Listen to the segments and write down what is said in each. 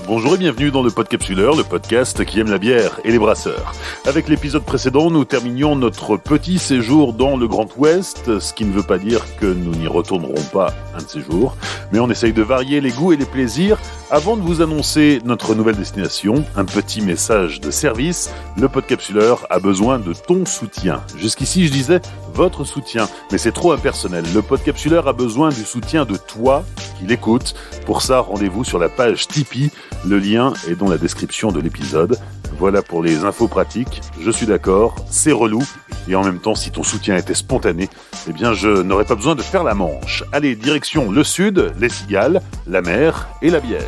Bonjour et bienvenue dans le Podcapsuleur, le podcast qui aime la bière et les brasseurs. Avec l'épisode précédent, nous terminions notre petit séjour dans le Grand Ouest, ce qui ne veut pas dire que nous n'y retournerons pas un de ces jours, mais on essaye de varier les goûts et les plaisirs. Avant de vous annoncer notre nouvelle destination, un petit message de service, le Podcapsuleur a besoin de ton soutien. Jusqu'ici, je disais votre soutien, mais c'est trop impersonnel. Le Podcapsuleur a besoin du soutien de toi qui l'écoutes. Pour ça, rendez-vous sur la page Tipeee. Le lien est dans la description de l'épisode. Voilà pour les infos pratiques. Je suis d'accord, c'est relou. Et en même temps, si ton soutien était spontané, eh bien, je n'aurais pas besoin de faire la manche. Allez, direction le sud, les cigales, la mer et la bière.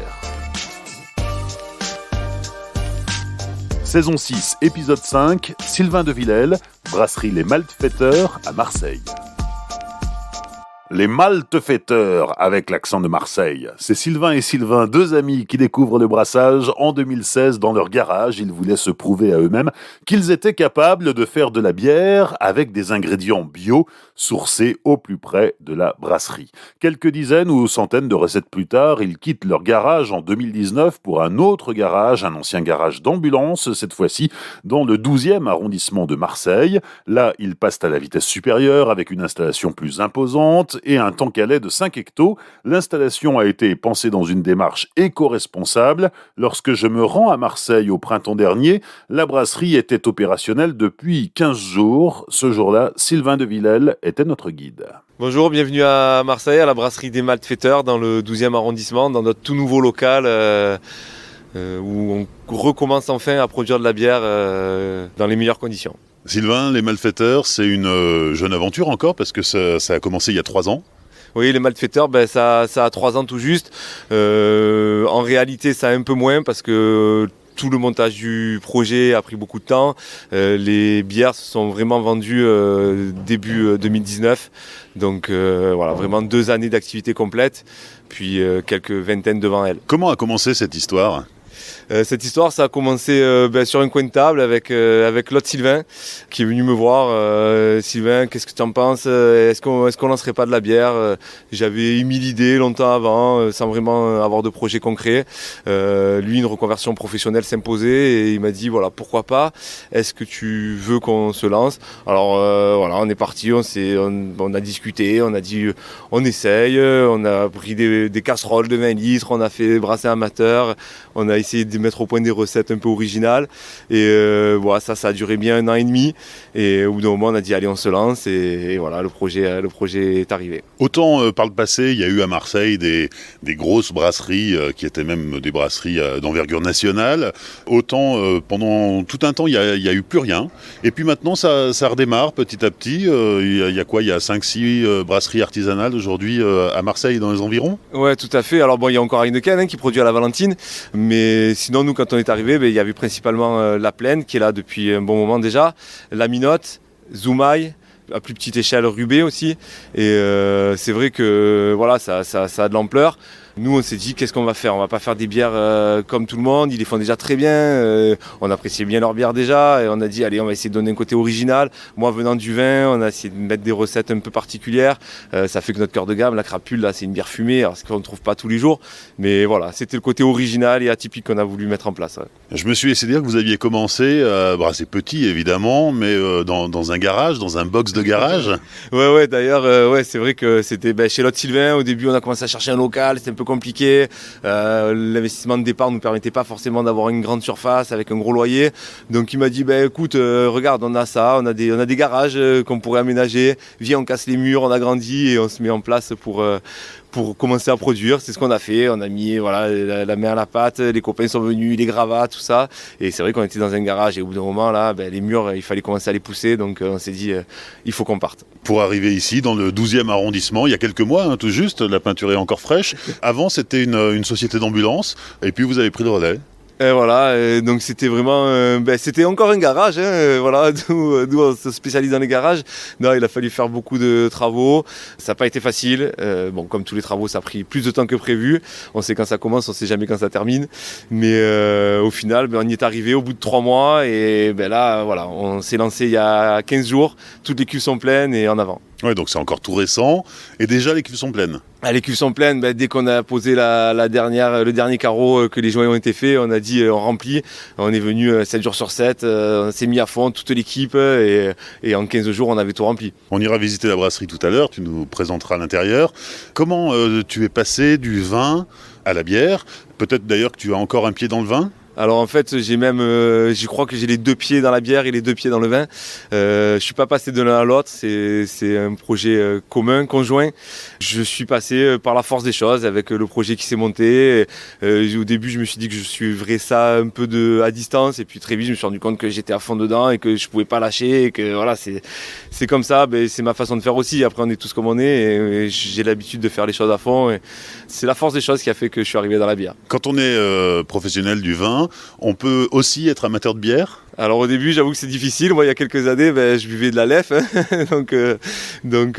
Saison 6, épisode 5, Sylvain de Villèle, brasserie Les Maltefêteurs à Marseille. Les Maltefêteurs, avec l'accent de Marseille. C'est Sylvain et Sylvain, deux amis qui découvrent le brassage en 2016 dans leur garage. Ils voulaient se prouver à eux-mêmes qu'ils étaient capables de faire de la bière avec des ingrédients bio, sourcés au plus près de la brasserie. Quelques dizaines ou centaines de recettes plus tard, ils quittent leur garage en 2019 pour un autre garage, un ancien garage d'ambulance, cette fois-ci dans le 12e arrondissement de Marseille. Là, ils passent à la vitesse supérieure avec une installation plus imposante et un tank à lait de 5 hectos. L'installation a été pensée dans une démarche éco-responsable. Lorsque je me rends à Marseille au printemps dernier, la brasserie était opérationnelle depuis 15 jours. Ce jour-là, Sylvain de Villèle était notre guide. Bonjour, bienvenue à Marseille, à la brasserie des Maltefêteurs, dans le 12e arrondissement, dans notre tout nouveau local où on recommence enfin à produire de la bière dans les meilleures conditions. Sylvain, les Maltefêteurs, c'est une jeune aventure encore parce que ça a commencé il y a 3 ans. Oui, les Maltefêteurs, ça a 3 ans tout juste. En réalité, ça a un peu moins parce que tout le montage du projet a pris beaucoup de temps. Les bières se sont vraiment vendues début 2019. Donc voilà, vraiment 2 années d'activité complète, puis quelques vingtaines devant elles. Comment a commencé cette histoire ? Cette histoire, ça a commencé sur un coin de table avec l'autre Sylvain qui est venu me voir. Sylvain, qu'est-ce que tu en penses ? Est-ce qu'on lancerait pas de la bière ? J'avais émis l'idée longtemps avant, sans vraiment avoir de projet concret. Lui, une reconversion professionnelle s'imposait et il m'a dit voilà, pourquoi pas ? Est-ce que tu veux qu'on se lance ? Alors voilà, on est parti, on a discuté, on a dit on essaye, on a pris des casseroles de 20 litres, on a fait brasser amateur, on a essayé de mettre au point des recettes un peu originales et voilà, ça a duré bien 1 an et demi et au bout d'un moment on a dit allez on se lance et voilà le projet est arrivé. Autant par le passé il y a eu à Marseille des grosses brasseries qui étaient même des brasseries d'envergure nationale, autant pendant tout un temps il y a eu plus rien et puis maintenant ça redémarre petit à petit. Il y a quoi, il y a 5-6 brasseries artisanales aujourd'hui à Marseille dans les environs. Ouais, tout à fait. Alors bon, il y a encore Heineken qui produit à la Valentine, mais sinon nous quand on est arrivé, il y avait principalement La Plaine qui est là depuis un bon moment déjà, La Minotte, Zoumaï, à plus petite échelle Rubé aussi, et c'est vrai que voilà, ça a de l'ampleur. Nous on s'est dit qu'est-ce qu'on va faire ? On va pas faire des bières comme tout le monde, ils les font déjà très bien, on appréciait bien leur bière déjà et on a dit allez on va essayer de donner un côté original. Moi venant du vin, on a essayé de mettre des recettes un peu particulières, ça fait que notre cœur de gamme, la crapule là c'est une bière fumée, alors ce qu'on ne trouve pas tous les jours, mais voilà c'était le côté original et atypique qu'on a voulu mettre en place. Ouais. Je me suis laissé dire que vous aviez commencé, c'est petit évidemment, mais dans un garage, dans un box de garage. Ouais d'ailleurs c'est vrai que c'était chez l'autre Sylvain, au début on a commencé à chercher un local, c'était un peu compliqué, l'investissement de départ ne nous permettait pas forcément d'avoir une grande surface avec un gros loyer, donc il m'a dit écoute regarde on a ça, on a des garages qu'on pourrait aménager, viens on casse les murs, on agrandit et on se met en place pour commencer à produire. C'est ce qu'on a fait, on a mis la main à la pâte, les copains sont venus, les gravats, tout ça, et c'est vrai qu'on était dans un garage et au bout d'un moment là, les murs il fallait commencer à les pousser, donc on s'est dit il faut qu'on parte. Pour arriver ici dans le 12e arrondissement, il y a quelques mois tout juste, la peinture est encore fraîche. Avant c'était une société d'ambulance et puis vous avez pris le relais. Et voilà, donc c'était vraiment, c'était encore un garage, voilà, d'où on se spécialise dans les garages. Non, il a fallu faire beaucoup de travaux, ça n'a pas été facile. Comme tous les travaux, ça a pris plus de temps que prévu. On sait quand ça commence, on sait jamais quand ça termine. Mais au final, on y est arrivé au bout de 3 mois et là, voilà, on s'est lancé il y a 15 jours. Toutes les cuves sont pleines et en avant. Ouais, donc c'est encore tout récent. Et déjà, les cuves sont pleines. Ah, les cuves sont pleines, dès qu'on a posé le dernier carreau, que les joints ont été faits, on a dit on remplit. On est venu 7 jours sur 7, on s'est mis à fond, toute l'équipe, et en 15 jours, on avait tout rempli. On ira visiter la brasserie tout à l'heure, tu nous présenteras l'intérieur. Comment tu es passé du vin à la bière? Peut-être d'ailleurs que tu as encore un pied dans le vin? Alors en fait, je crois que j'ai les 2 pieds dans la bière et les 2 pieds dans le vin. Je suis pas passé de l'un à l'autre, c'est un projet commun, conjoint. Je suis passé par la force des choses avec le projet qui s'est monté. Au début, je me suis dit que je suivrais ça un peu à distance, et puis très vite, je me suis rendu compte que j'étais à fond dedans et que je pouvais pas lâcher, et que voilà, c'est comme ça. C'est ma façon de faire aussi. Après, on est tous comme on est, et j'ai l'habitude de faire les choses à fond. Et c'est la force des choses qui a fait que je suis arrivé dans la bière. Quand on est professionnel du vin, on peut aussi être amateur de bière? Alors au début, j'avoue que c'est difficile. Moi, il y a quelques années, je buvais de la lef, donc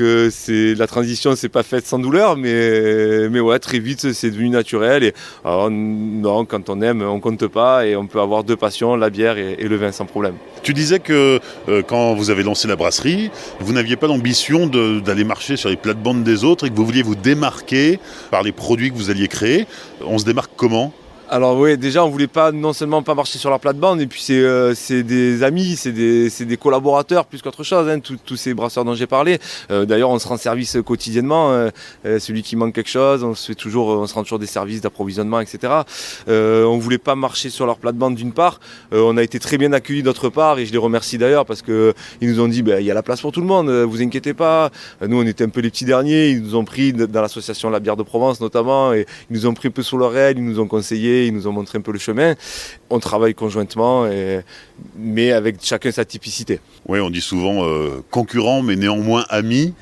la transition s'est pas faite sans douleur, mais ouais, très vite, c'est devenu naturel. Et alors, non, quand on aime, on compte pas, et on peut avoir 2 passions, la bière et le vin, sans problème. Tu disais que quand vous avez lancé la brasserie, vous n'aviez pas l'ambition d'aller marcher sur les plates-bandes des autres, et que vous vouliez vous démarquer par les produits que vous alliez créer. On se démarque comment ? Alors oui, déjà on voulait pas non seulement pas marcher sur leur plate-bande, et puis c'est des amis, c'est des collaborateurs plus qu'autre chose, hein, tous ces brasseurs dont j'ai parlé. D'ailleurs on se rend service quotidiennement, celui qui manque quelque chose, on se rend toujours des services d'approvisionnement, etc. On voulait pas marcher sur leur plate-bande d'une part, on a été très bien accueillis d'autre part, et je les remercie d'ailleurs parce que ils nous ont dit il y a la place pour tout le monde, vous inquiétez pas. Nous on était un peu les petits derniers, ils nous ont pris dans l'association La Bière de Provence notamment, et ils nous ont pris un peu sous leur aile, ils nous ont conseillé, ils nous ont montré un peu le chemin. On travaille conjointement, mais avec chacun sa typicité. Oui, on dit souvent concurrent, mais néanmoins amis.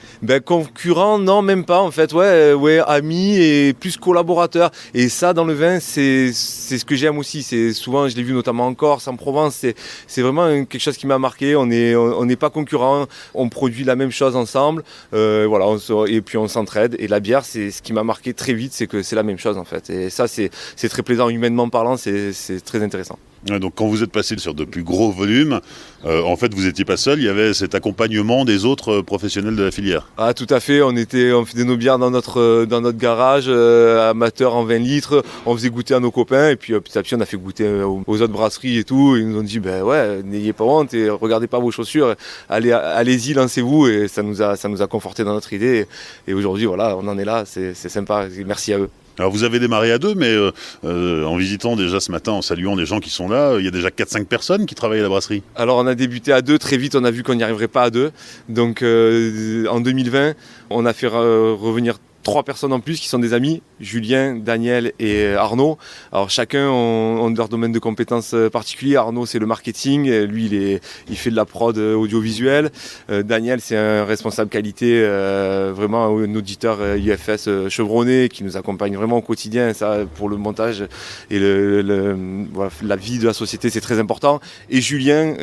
Concurrent, non, même pas en fait. Ouais, amis et plus collaborateurs. Et ça, dans le vin, c'est ce que j'aime aussi. C'est souvent, je l'ai vu notamment en Corse, en Provence. C'est vraiment quelque chose qui m'a marqué. On n'est pas concurrents. On produit la même chose ensemble. Voilà, et puis on s'entraide. Et la bière, c'est ce qui m'a marqué très vite, c'est que c'est la même chose en fait. Et ça, c'est très plaisant humainement parlant. C'est très intéressant. Donc quand vous êtes passé sur de plus gros volumes, en fait vous n'étiez pas seul, il y avait cet accompagnement des autres professionnels de la filière. Ah tout à fait, on faisait nos bières dans notre garage, amateur en 20 litres, on faisait goûter à nos copains, et puis petit à petit on a fait goûter aux autres brasseries et tout. Ils nous ont dit ouais, n'ayez pas honte et regardez pas vos chaussures, allez-y, lancez-vous, et ça nous a conforté dans notre idée, et aujourd'hui voilà, on en est là, c'est sympa, merci à eux. Alors vous avez démarré à 2, mais en visitant déjà ce matin, en saluant les gens qui sont là, il y a déjà 4-5 personnes qui travaillent à la brasserie. Alors on a débuté à 2, très vite on a vu qu'on n'y arriverait pas à 2. Donc en 2020, on a fait revenir 3 personnes en plus qui sont des amis, Julien, Daniel et Arnaud. Alors chacun ont leur domaine de compétences particulier. Arnaud c'est le marketing, lui il fait de la prod audiovisuelle. Daniel c'est un responsable qualité, vraiment un auditeur IFS chevronné qui nous accompagne vraiment au quotidien. Ça pour le montage et voilà, la vie de la société c'est très important. Et Julien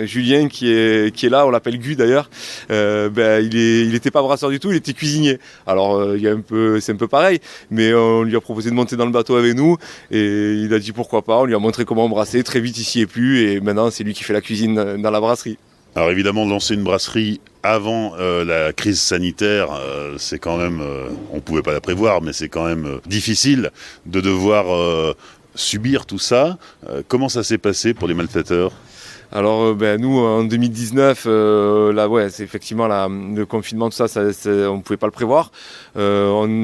qui est là, on l'appelle Gu d'ailleurs, il n'était pas brasseur du tout, il était cuisinier. Alors c'est un peu pareil, mais on lui a proposé de monter dans le bateau avec nous, et il a dit pourquoi pas. On lui a montré comment brasser, très vite il s'y est plu, et maintenant c'est lui qui fait la cuisine dans la brasserie. Alors évidemment, lancer une brasserie avant la crise sanitaire, c'est quand même, on ne pouvait pas la prévoir, mais c'est quand même difficile de devoir subir tout ça. Comment ça s'est passé pour les malfaiteurs ? Alors nous en 2019, c'est effectivement le confinement, tout ça, on ne pouvait pas le prévoir.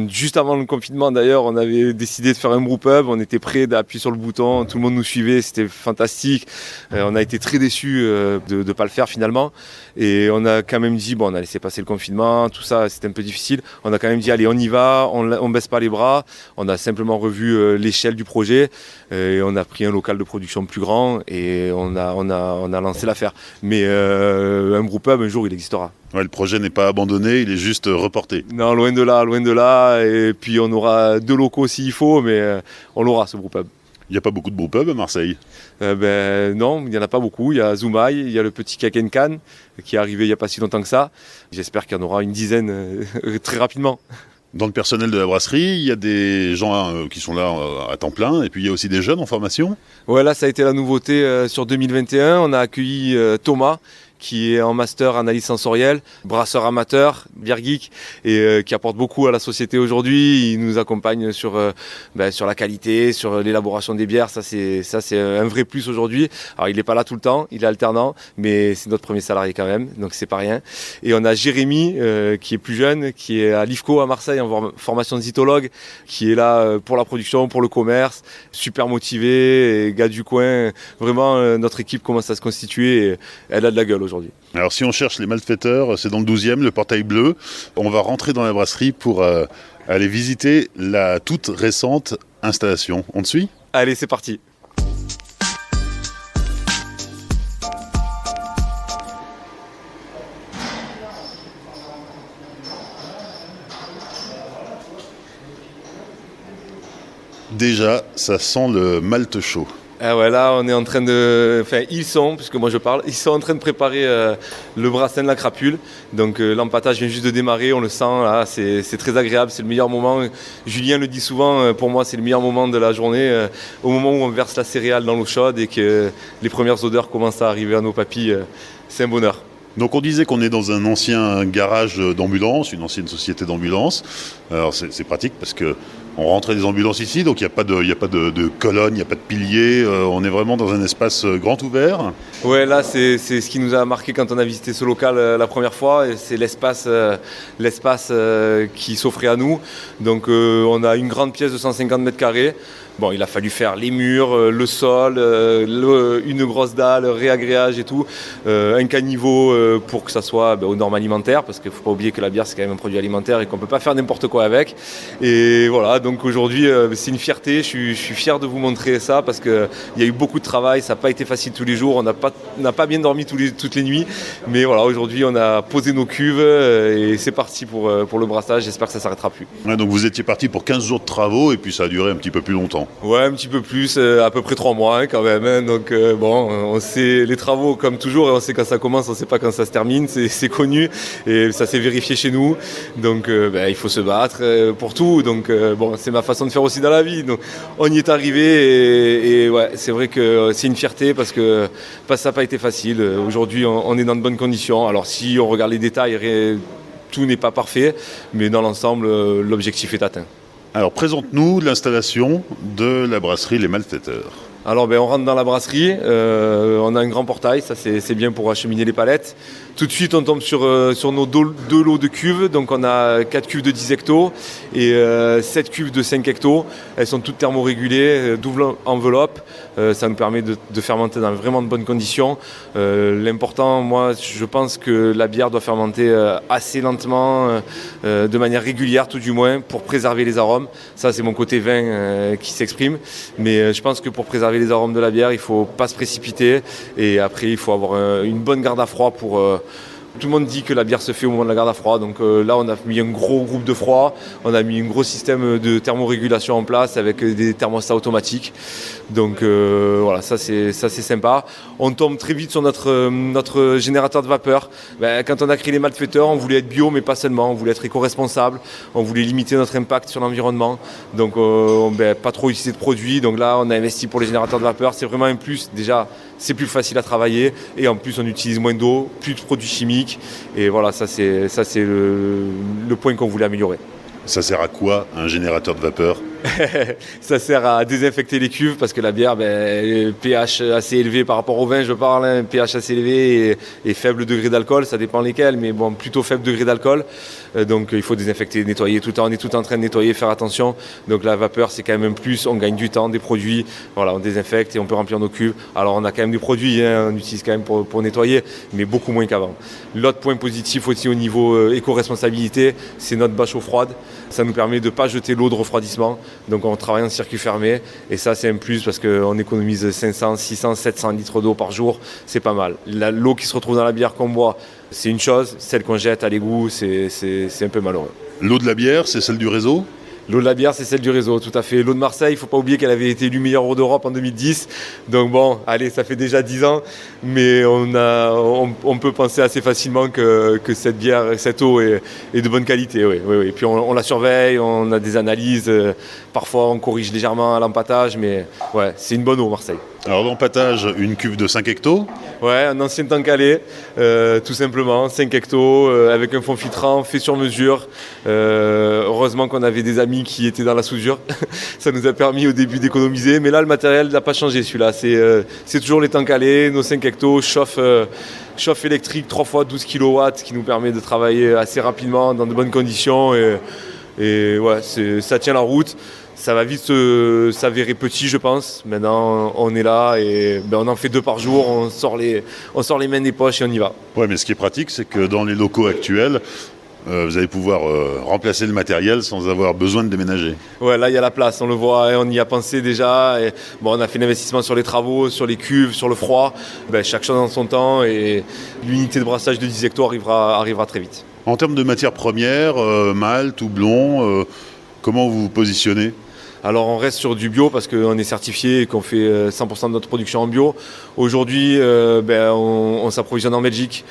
Juste avant le confinement d'ailleurs, on avait décidé de faire un brewpub, on était prêt d'appuyer sur le bouton, tout le monde nous suivait, c'était fantastique. On a été très déçus de ne pas le faire finalement, et on a quand même dit on a laissé passer le confinement, tout ça, c'était un peu difficile. On a quand même dit allez, on y va, on baisse pas les bras. On a simplement revu l'échelle du projet, et on a pris un local de production plus grand, et on a lancé l'affaire. Mais un brewpub, un jour, il existera. Ouais, le projet n'est pas abandonné, il est juste reporté. Non, loin de là. Et puis on aura 2 locaux s'il faut, mais on l'aura, ce brewpub. Il n'y a pas beaucoup de brewpubs à Marseille ? Non, il n'y en a pas beaucoup. Il y a Zoumaï, il y a le petit Kakenkan qui est arrivé il n'y a pas si longtemps que ça. J'espère qu'il y en aura une dizaine très rapidement. Dans le personnel de la brasserie, il y a des gens qui sont là à temps plein, et puis il y a aussi des jeunes en formation. Ouais, là ça a été la nouveauté sur 2021. On a accueilli Thomas qui est en master analyse sensorielle, brasseur amateur, bière geek, et qui apporte beaucoup à la société aujourd'hui. Il nous accompagne sur la qualité, sur l'élaboration des bières. Ça c'est un vrai plus aujourd'hui. Alors il n'est pas là tout le temps, il est alternant, mais c'est notre premier salarié quand même, donc c'est pas rien. Et on a Jérémy qui est plus jeune, qui est à l'IFCO à Marseille en formation de zytologue, qui est là pour la production, pour le commerce, super motivé, et gars du coin. Vraiment, notre équipe commence à se constituer et elle a de la gueule aujourd'hui. Alors si on cherche les malfaiteurs, c'est dans le 12e, le portail bleu. On va rentrer dans la brasserie pour aller visiter la toute récente installation. On te suit ? Allez, c'est parti. Déjà, ça sent le malt chaud. Ah ouais, là, on est en train de... Enfin, ils sont, puisque moi je parle, ils sont en train de préparer le brassin de la crapule. Donc l'empâtage vient juste de démarrer, on le sent, là, c'est très agréable, c'est le meilleur moment. Julien le dit souvent, pour moi c'est le meilleur moment de la journée, au moment où on verse la céréale dans l'eau chaude et que les premières odeurs commencent à arriver à nos papilles, c'est un bonheur. Donc on disait qu'on est dans un ancien garage d'ambulance, une ancienne société d'ambulance. Alors c'est pratique parce que on rentrait des ambulances ici, donc il n'y a pas de colonne, il n'y a pas de pilier. On est vraiment dans un espace grand ouvert. Ouais, là c'est ce qui nous a marqué quand on a visité ce local la première fois. C'est l'espace qui s'offrait à nous. Donc on a une grande pièce de 150 mètres carrés. Bon, il a fallu faire les murs, le sol, une grosse dalle, réagréage et tout, un caniveau pour que ça soit aux normes alimentaires, parce qu'il ne faut pas oublier que la bière c'est quand même un produit alimentaire et qu'on ne peut pas faire n'importe quoi avec. Et voilà, donc aujourd'hui c'est une fierté, je suis fier de vous montrer ça parce qu'il y a eu beaucoup de travail, ça n'a pas été facile tous les jours, on n'a pas bien dormi toutes les nuits, mais voilà, aujourd'hui on a posé nos cuves et c'est parti pour le brassage, j'espère que ça ne s'arrêtera plus. Ouais, donc vous étiez parti pour 15 jours de travaux et puis ça a duré un petit peu plus longtemps. Ouais, un petit peu plus, à peu près 3 mois quand même. Hein. Donc bon, on sait les travaux comme toujours, et on sait quand ça commence, on ne sait pas quand ça se termine, c'est connu et ça s'est vérifié chez nous. Donc il faut se battre pour tout. Donc bon, c'est ma façon de faire aussi dans la vie. Donc on y est arrivé et ouais, c'est vrai que c'est une fierté parce que ça n'a pas été facile. Aujourd'hui, on est dans de bonnes conditions. Alors si on regarde les détails, tout n'est pas parfait, mais dans l'ensemble, l'objectif est atteint. Alors présente-nous l'installation de la brasserie Les Malfaiteurs. Alors on rentre dans la brasserie, on a un grand portail, ça c'est bien pour acheminer les palettes. Tout de suite on tombe sur nos deux lots de cuves, donc on a 4 cuves de 10 hectos et 7 cuves de 5 hectos. Elles sont toutes thermorégulées, double enveloppe, ça nous permet de fermenter dans vraiment de bonnes conditions. L'important, moi je pense que la bière doit fermenter assez lentement, de manière régulière tout du moins, pour préserver les arômes. Ça c'est mon côté vin qui s'exprime, mais je pense que pour préserver les arômes de la bière, il ne faut pas se précipiter et après il faut avoir une bonne garde à froid pour... Tout le monde dit que la bière se fait au moment de la garde à froid, donc là on a mis un gros groupe de froid, on a mis un gros système de thermorégulation en place avec des thermostats automatiques, donc voilà, ça c'est sympa. On tombe très vite sur notre générateur de vapeur. Quand on a créé les malfaiteurs, on voulait être bio mais pas seulement, on voulait être éco-responsable, on voulait limiter notre impact sur l'environnement, donc pas trop utiliser de produits, donc là on a investi pour les générateurs de vapeur, c'est vraiment un plus. Déjà c'est plus facile à travailler et en plus on utilise moins d'eau, plus de produits chimiques et voilà, ça c'est le point qu'on voulait améliorer. Ça sert à quoi un générateur de vapeur ? Ça sert à désinfecter les cuves parce que la bière, pH assez élevé par rapport au vin, je parle, pH assez élevé et faible degré d'alcool, ça dépend lesquels, mais bon, plutôt faible degré d'alcool. Donc il faut désinfecter, nettoyer tout le temps, on est tout en train de nettoyer, faire attention. Donc la vapeur c'est quand même un plus, on gagne du temps, des produits, voilà, on désinfecte et on peut remplir nos cuves. Alors on a quand même des produits, on utilise quand même pour nettoyer, mais beaucoup moins qu'avant. L'autre point positif aussi au niveau éco-responsabilité, c'est notre bâche eau froide. Ça nous permet de ne pas jeter l'eau de refroidissement. Donc on travaille en circuit fermé et ça c'est un plus parce qu'on économise 500, 600, 700 litres d'eau par jour, c'est pas mal. L'eau qui se retrouve dans la bière qu'on boit, c'est une chose, celle qu'on jette à l'égout, c'est un peu malheureux. L'eau de la bière, c'est celle du réseau ? L'eau de la bière, c'est celle du réseau, tout à fait. L'eau de Marseille, il ne faut pas oublier qu'elle avait été élue meilleure eau d'Europe en 2010. Donc bon, allez, ça fait déjà 10 ans, mais on peut penser assez facilement que cette bière, cette eau est de bonne qualité. Oui. Et puis on la surveille, on a des analyses, parfois on corrige légèrement à l'empâtage, mais ouais, c'est une bonne eau Marseille. Alors l'empâtage, une cuve de 5 hectos. Ouais, un ancien tank calé, tout simplement, 5 hectos, avec un fond filtrant fait sur mesure. Heureusement qu'on avait des amis qui étaient dans la soudure. Ça nous a permis au début d'économiser. Mais là, le matériel n'a pas changé, celui-là. C'est toujours les tanks calés, nos 5 hectos, chauffe électrique 3 fois 12 kW, qui nous permet de travailler assez rapidement, dans de bonnes conditions. Et ouais, ça tient la route. Ça va vite s'avérer petit, je pense. Maintenant, on est là et on en fait 2 par jour. On sort les mains des poches et on y va. Ouais, mais ce qui est pratique, c'est que dans les locaux actuels, vous allez pouvoir remplacer le matériel sans avoir besoin de déménager. Ouais, là, il y a la place, on le voit, on y a pensé déjà. Et, on a fait l'investissement sur les travaux, sur les cuves, sur le froid. Chaque chose en son temps et l'unité de brassage de 10 hectos arrivera très vite. En termes de matières premières, malt, houblon, comment vous vous positionnez ? Alors on reste sur du bio parce qu'on est certifié et qu'on fait 100% de notre production en bio. Aujourd'hui, on s'approvisionne en Belgique.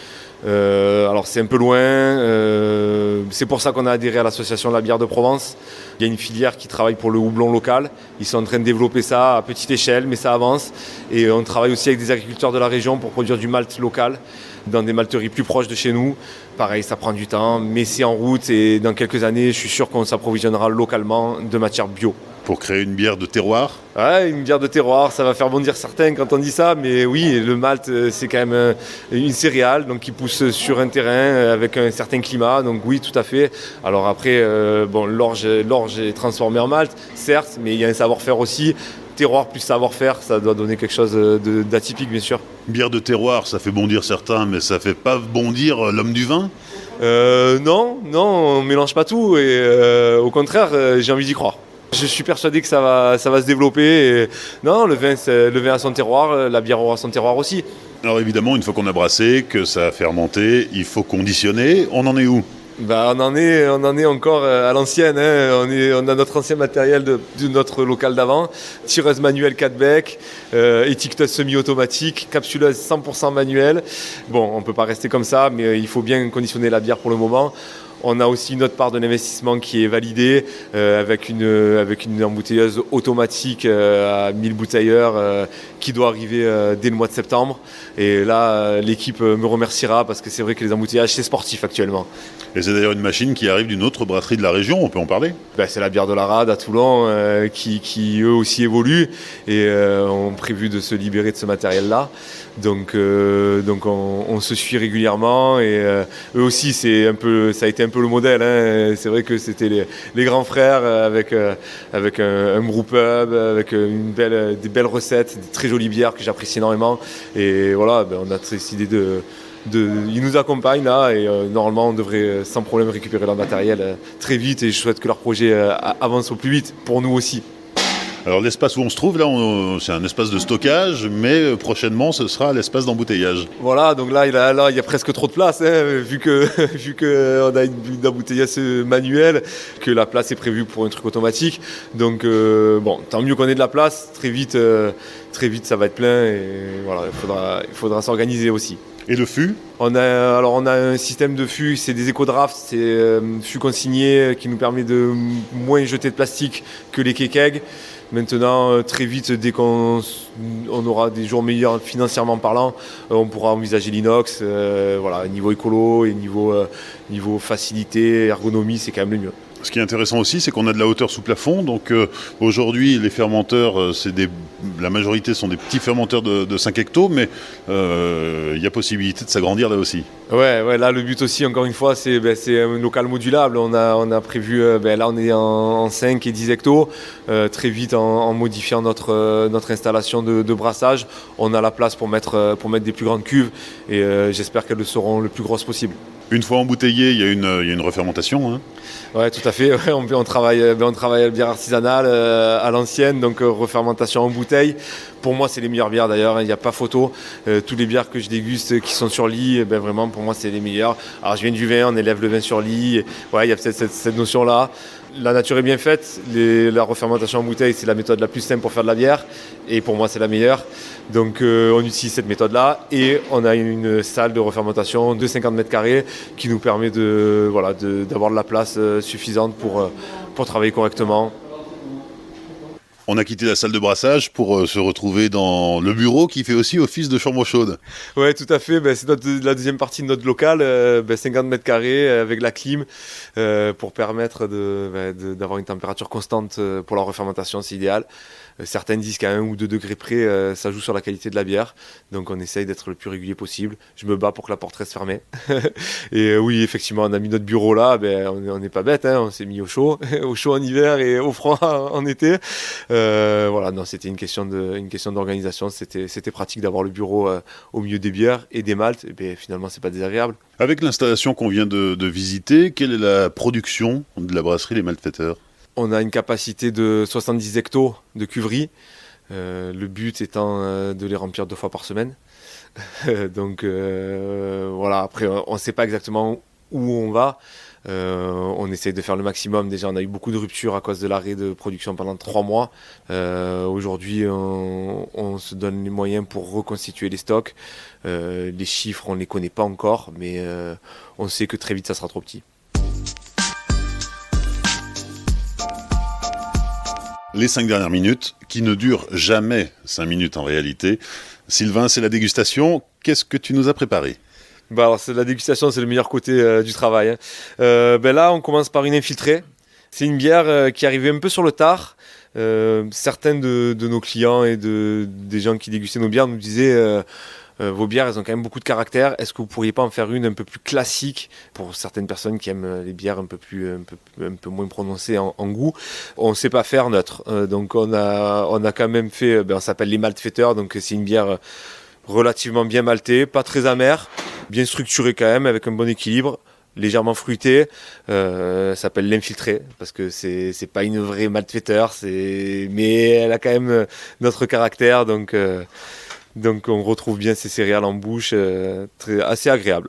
Alors c'est un peu loin, c'est pour ça qu'on a adhéré à l'association de la bière de Provence. Il y a une filière qui travaille pour le houblon local. Ils sont en train de développer ça à petite échelle, mais ça avance. Et on travaille aussi avec des agriculteurs de la région pour produire du malt local dans des malteries plus proches de chez nous. Pareil, ça prend du temps, mais c'est en route et dans quelques années, je suis sûr qu'on s'approvisionnera localement de matières bio. Pour créer une bière de terroir ? Ouais, une bière de terroir, ça va faire bondir certains quand on dit ça, mais oui, le malt, c'est quand même une céréale donc qui pousse sur un terrain avec un certain climat, donc oui, tout à fait. Alors après, l'orge est transformée en malt, certes, mais il y a un savoir-faire aussi. Terroir plus savoir-faire, ça doit donner quelque chose d'atypique, bien sûr. Bière de terroir, ça fait bondir certains, mais ça fait pas bondir l'homme du vin ? Non, on mélange pas tout, et au contraire, j'ai envie d'y croire. Je suis persuadé que ça va se développer. Et non, le vin a son terroir, la bière aura son terroir aussi. Alors évidemment, une fois qu'on a brassé, que ça a fermenté, il faut conditionner. On en est où ? On en est encore à l'ancienne. On a notre ancien matériel de notre local d'avant. Tireuse manuelle 4 becs, étiqueteuse semi-automatique, capsuleuse 100% manuelle. Bon, on ne peut pas rester comme ça, mais il faut bien conditionner la bière pour le moment. On a aussi une autre part de l'investissement qui est validée avec une embouteilleuse automatique à 1000 bouteilleurs qui doit arriver dès le mois de septembre. Et là, l'équipe me remerciera parce que c'est vrai que les embouteillages, c'est sportif actuellement. Et c'est d'ailleurs une machine qui arrive d'une autre brasserie de la région, on peut en parler ? C'est la bière de la Rade à Toulon qui eux aussi évoluent et ont prévu de se libérer de ce matériel-là. Donc on se suit régulièrement et eux aussi ça a été un peu le modèle. C'est vrai que c'était les grands frères avec un brewpub, avec des belles recettes, des très jolies bières que j'apprécie énormément. Et voilà, on a décidé ils nous accompagnent là et normalement on devrait sans problème récupérer leur matériel très vite et je souhaite que leur projet avance au plus vite pour nous aussi. Alors l'espace où on se trouve là, c'est un espace de stockage, mais prochainement ce sera l'espace d'embouteillage. Voilà, donc là il y a presque trop de place, vu que on a une embouteilleuse manuelle, que la place est prévue pour un truc automatique. Donc tant mieux qu'on ait de la place. Très vite ça va être plein et voilà, il faudra s'organiser aussi. Et le fût ? On a un système de fût, c'est des éco-drafts, c'est fût consigné qui nous permet de moins jeter de plastique que les kékegs. Maintenant, très vite, dès qu'on aura des jours meilleurs financièrement parlant, on pourra envisager l'inox. Niveau écolo et niveau facilité, ergonomie, c'est quand même le mieux. Ce qui est intéressant aussi, c'est qu'on a de la hauteur sous plafond. Donc aujourd'hui, les fermenteurs, la majorité sont des petits fermenteurs de 5 hectos, mais il y a possibilité de s'agrandir là aussi. Ouais, là le but aussi, encore une fois, c'est un local modulable. On a prévu, là on est en 5 et 10 hectos. Très vite, en modifiant notre installation de brassage, on a la place pour mettre des plus grandes cuves et j'espère qu'elles le seront le plus grosses possible. Une fois embouteillé, il y a une refermentation. Hein. Ouais, tout à fait. Ouais, on travaille à la bière artisanale à l'ancienne, donc refermentation en bouteille. Pour moi, c'est les meilleures bières d'ailleurs, il n'y a pas photo. Toutes les bières que je déguste qui sont sur lit, vraiment pour moi, c'est les meilleures. Alors je viens du vin, on élève le vin sur lit. Ouais, il y a peut-être cette notion-là. La nature est bien faite. La refermentation en bouteille, c'est la méthode la plus simple pour faire de la bière. Et pour moi, c'est la meilleure. Donc on utilise cette méthode-là. Et on a une salle de refermentation de 50 mètres carrés qui nous permet d'avoir de la place suffisante pour travailler correctement. On a quitté la salle de brassage pour se retrouver dans le bureau qui fait aussi office de chambre chaude. Ouais, tout à fait. C'est la deuxième partie de notre local, 50 mètres carrés avec la clim pour permettre d'avoir une température constante pour la refermentation, c'est idéal. Certains disent qu'à 1 ou 2 degrés près, ça joue sur la qualité de la bière. Donc on essaye d'être le plus régulier possible. Je me bats pour que la porte reste fermée. Et oui, effectivement, on a mis notre bureau là. On n'est pas bête, hein, on s'est mis au chaud, au chaud en hiver et au froid en été. Voilà, non, c'était une question d'organisation. C'était pratique d'avoir le bureau au milieu des bières et des maltes. Et finalement, c'est pas désagréable. Avec l'installation qu'on vient de visiter, quelle est la production de la brasserie Les Malfaiteurs ? On a une capacité de 70 hectos de cuverie. Le but étant de les remplir 2 fois par semaine. Donc voilà, après on ne sait pas exactement où on va. On essaye de faire le maximum. Déjà, on a eu beaucoup de ruptures à cause de l'arrêt de production pendant 3 mois. Aujourd'hui, on se donne les moyens pour reconstituer les stocks. Les chiffres, on ne les connaît pas encore, mais on sait que très vite, ça sera trop petit. Les 5 dernières minutes, qui ne durent jamais 5 minutes en réalité. Sylvain, c'est la dégustation. Qu'est-ce que tu nous as préparé ? Alors, la dégustation, c'est le meilleur côté du travail. Hein. Là, on commence par une infiltrée. C'est une bière qui arrivait un peu sur le tard. Certains de nos clients et des gens qui dégustaient nos bières nous disaient vos bières, elles ont quand même beaucoup de caractère. Est-ce que vous pourriez pas en faire une un peu plus classique pour certaines personnes qui aiment les bières un peu moins prononcées en goût? On ne sait pas faire neutre. Donc on a quand même fait, on s'appelle les Malfaiteurs. Donc c'est une bière relativement bien maltée, pas très amère, bien structurée quand même, avec un bon équilibre, légèrement fruitée. Ça s'appelle l'infiltré parce que c'est pas une vraie Malfaiteur, mais elle a quand même notre caractère. Donc on retrouve bien ces céréales en bouche, assez agréable.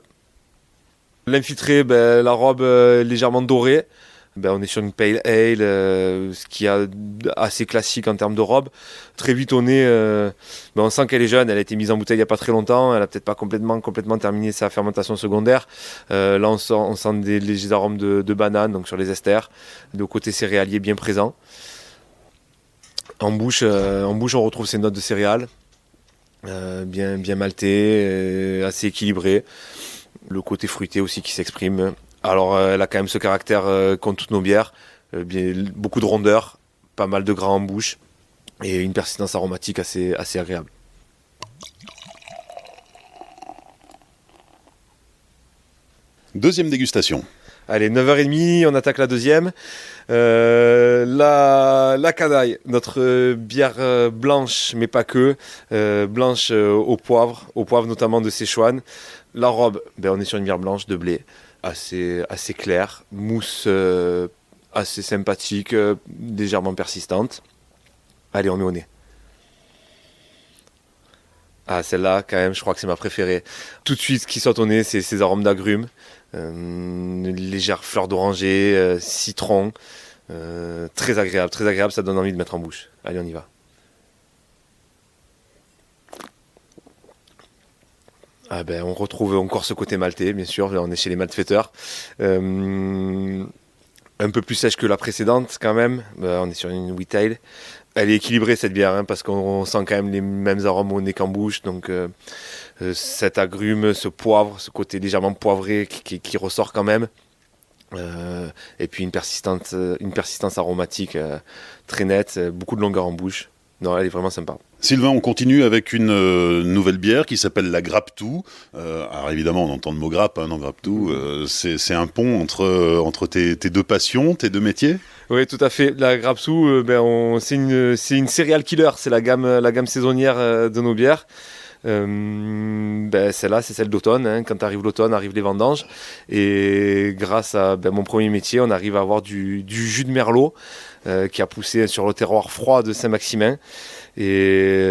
L'infiltré, la robe légèrement dorée. On est sur une pale ale, ce qui est assez classique en termes de robe. Très vite on sent qu'elle est jeune, elle a été mise en bouteille il n'y a pas très longtemps, elle n'a peut-être pas complètement terminé sa fermentation secondaire. Là on sent des légers arômes de banane, donc sur les esters, le côté céréalier bien présent. En bouche on retrouve ces notes de céréales. Bien malté, assez équilibré. Le côté fruité aussi qui s'exprime. Alors elle a quand même ce caractère qu'ont toutes nos bières. Beaucoup de rondeur, pas mal de gras en bouche et une persistance aromatique assez agréable. Deuxième dégustation. Allez, 9h30, on attaque la deuxième. La canaille, notre bière blanche, mais pas que, blanche au poivre notamment de Sichuan. La robe, on est sur une bière blanche de blé, assez claire, mousse assez sympathique, légèrement persistante. Allez, on met au nez. Ah, celle-là, quand même, je crois que c'est ma préférée. Tout de suite, ce qui saute au nez, c'est ces arômes d'agrumes. Une légère fleur d'oranger, citron, très agréable, ça donne envie de mettre en bouche. Allez, on y va. On retrouve encore ce côté maltais, bien sûr, on est chez les Malfaiteurs. Un peu plus sèche que la précédente quand même, on est sur une wheat ale. Elle est équilibrée cette bière, parce qu'on sent quand même les mêmes arômes au nez qu'en bouche, donc cet agrume, ce poivre, ce côté légèrement poivré qui ressort quand même. Et puis une persistance aromatique très nette, beaucoup de longueur en bouche. Non, elle est vraiment sympa. Sylvain, on continue avec une nouvelle bière qui s'appelle la Grappe-Tout. Alors évidemment, on entend le mot grappe, non, Grappe-Tout. C'est un pont entre tes deux passions, tes deux métiers. Oui, tout à fait. La Grappe-Tout, c'est une serial killer. C'est la gamme saisonnière de nos bières. Celle-là, c'est celle d'automne. Quand arrive l'automne, arrivent les vendanges. Et grâce à mon premier métier, on arrive à avoir du jus de merlot qui a poussé sur le terroir froid de Saint-Maximin. Et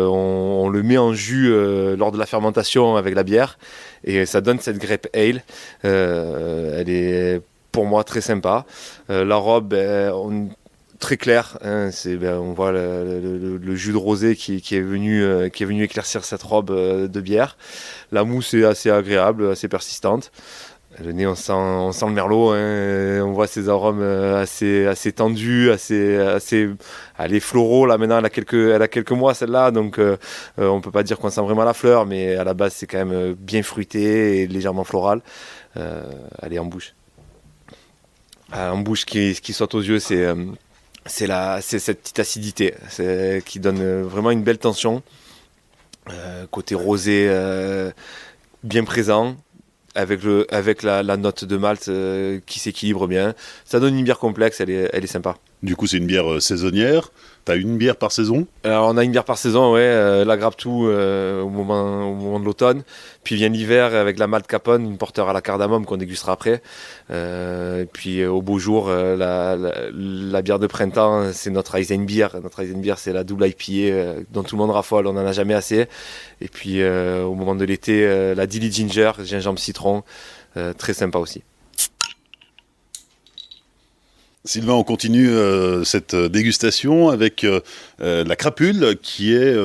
on le met en jus lors de la fermentation avec la bière. Et ça donne cette grape ale. Elle est pour moi très sympa. La robe, très clair, on voit le jus de rosé qui est venu éclaircir cette robe de bière. La mousse est assez agréable, assez persistante. Le nez, on sent le merlot, hein, on voit ses arômes assez tendus, elle est floraux, là maintenant elle a quelques mois celle-là, donc on peut pas dire qu'on sent vraiment la fleur, mais à la base c'est quand même bien fruité et légèrement floral. Elle est en bouche. En bouche, qui saute aux yeux, c'est cette petite acidité qui donne vraiment une belle tension. Côté rosé bien présent, avec la note de malt qui s'équilibre bien. Ça donne une bière complexe, elle est sympa. Du coup, c'est une bière saisonnière. T'as une bière par saison ? Alors, on a une bière par saison, ouais, la Graptoe au moment de l'automne. Puis vient l'hiver avec la Malt Capone, une porteur à la cardamome qu'on dégustera après. Puis au beau jour, la bière de printemps, c'est notre Eisenbier. Notre Eisenbier, c'est la double IPA dont tout le monde raffole, on n'en a jamais assez. Et puis au moment de l'été, la Dilly Ginger, gingembre citron, très sympa aussi. Sylvain, on continue cette dégustation avec la Crapule, qui est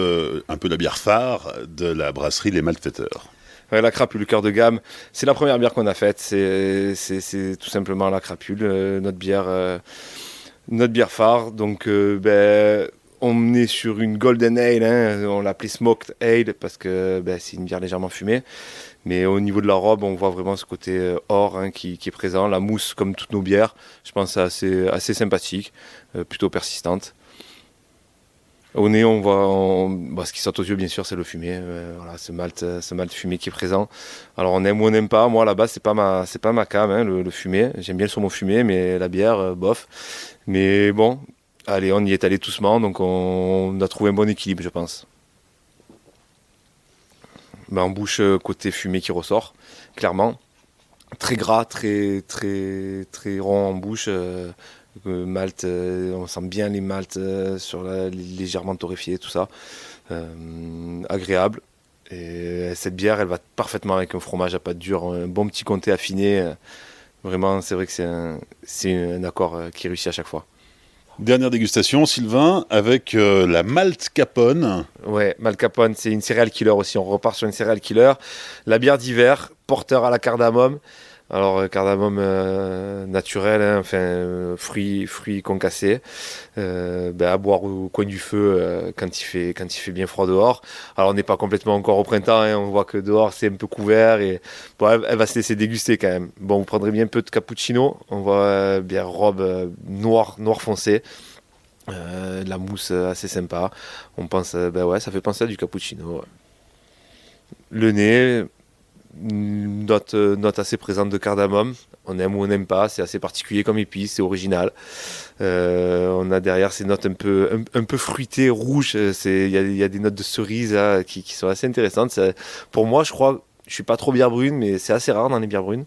un peu la bière phare de la brasserie Les Malfaiteurs. Ouais, la Crapule, le cœur de gamme, c'est la première bière qu'on a faite, c'est tout simplement la Crapule, notre bière phare. Donc on est sur une Golden Ale, hein, on l'appelait Smoked Ale parce que c'est une bière légèrement fumée. Mais au niveau de la robe, on voit vraiment ce côté or qui est présent. La mousse, comme toutes nos bières, je pense c'est assez sympathique, plutôt persistante. Au nez, on voit ce qui saute aux yeux, bien sûr, c'est le fumé. Voilà, ce malt fumé qui est présent. Alors on aime ou on n'aime pas. Moi, à la base, c'est pas ma came, hein, le fumé. J'aime bien le saumon fumé, mais la bière, bof. Mais bon, allez, on y est allé doucement, donc on a trouvé un bon équilibre, je pense. En bouche, côté fumé qui ressort, clairement. Très gras, très, très, très rond en bouche. Malt, on sent bien les maltes légèrement torréfiés, tout ça. Agréable. Et cette bière, elle va parfaitement avec un fromage à pâte dure, un bon petit comté affiné. Vraiment, c'est vrai que c'est un accord qui réussit à chaque fois. Dernière dégustation, Sylvain, avec la Malt Capone. Ouais, Malt Capone, c'est une céréale killer aussi. On repart sur une céréale killer. La bière d'hiver, porteur à la cardamome. Alors, cardamome naturel, hein, fruits concassés. À boire au coin du feu quand il fait bien froid dehors. Alors, on n'est pas complètement encore au printemps. Hein, on voit que dehors, c'est un peu couvert. Et bon, elle va se laisser déguster quand même. Bon, vous prendrez bien un peu de cappuccino. On voit bière robe noir foncé. La mousse assez sympa. On pense, ça fait penser à du cappuccino. Ouais. Le nez, note assez présente de cardamome. On aime ou on n'aime pas. C'est assez particulier comme épice, c'est original. On a derrière ces notes un peu fruitées, rouges. Il y a des notes de cerise là, qui sont assez intéressantes. Pour moi, je crois, je suis pas trop bière brune, mais c'est assez rare dans les bières brunes.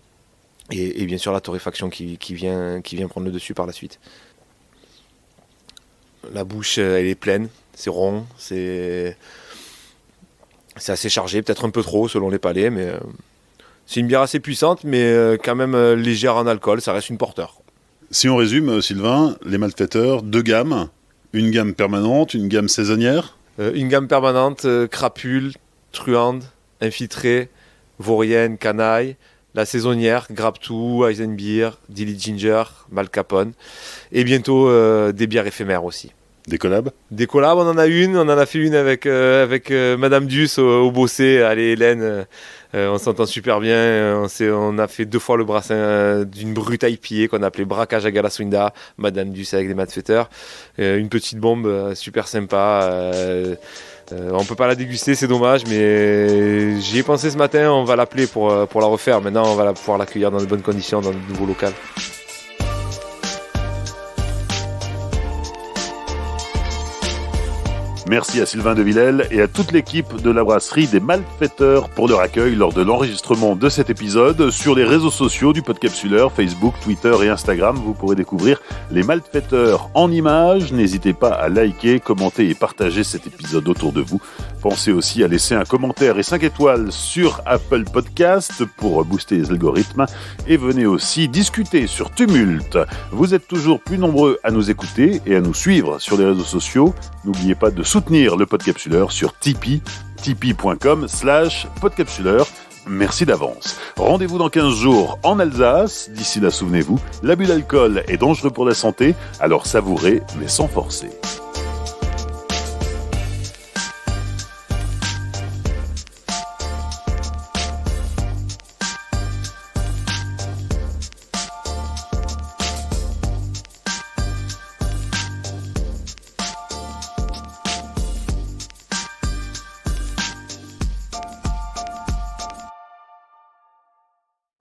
Et bien sûr la torréfaction qui vient prendre le dessus par la suite. La bouche, elle est pleine, c'est rond, c'est assez chargé, peut-être un peu trop selon les palais, mais c'est une bière assez puissante, mais quand même légère en alcool, ça reste une porteur. Si on résume, Sylvain, les Malfaiteurs, 2 gammes, une gamme permanente, une gamme saisonnière. Une gamme permanente, crapule, truande, infiltrée, vaurienne, canaille. La saisonnière, Graptoe, Eisenbier, Dilly Ginger, Malt Capone. Et bientôt des bières éphémères aussi. Des collabs ? Des collabs, on en a fait une avec Madame Duss au Bossé. Allez Hélène, on s'entend super bien. On a fait 2 fois le brassin d'une brute IPA qu'on a appelé Braquage à Galaswinda. Madame Duss avec des Malfaiteurs. Une petite bombe super sympa. On peut pas la déguster, c'est dommage, mais j'y ai pensé ce matin, on va l'appeler pour la refaire. Maintenant, on va pouvoir l'accueillir dans de bonnes conditions, dans de nouveaux locaux. Merci à Sylvain de Villèle et à toute l'équipe de la brasserie des Malfaiteurs pour leur accueil lors de l'enregistrement de cet épisode. Sur les réseaux sociaux du Podcapsuleur, Facebook, Twitter et Instagram, vous pourrez découvrir les Malfaiteurs en images. N'hésitez pas à liker, commenter et partager cet épisode autour de vous. Pensez aussi à laisser un commentaire et 5 étoiles sur Apple Podcast pour booster les algorithmes. Et venez aussi discuter sur Tumult. Vous êtes toujours plus nombreux à nous écouter et à nous suivre sur les réseaux sociaux. N'oubliez pas de soutenir le Podcapsuleur sur Tipeee, tipeee.com/podcapsuleur. Merci d'avance. Rendez-vous dans 15 jours en Alsace. D'ici là, souvenez-vous, l'abus d'alcool est dangereux pour la santé, alors savourez mais sans forcer.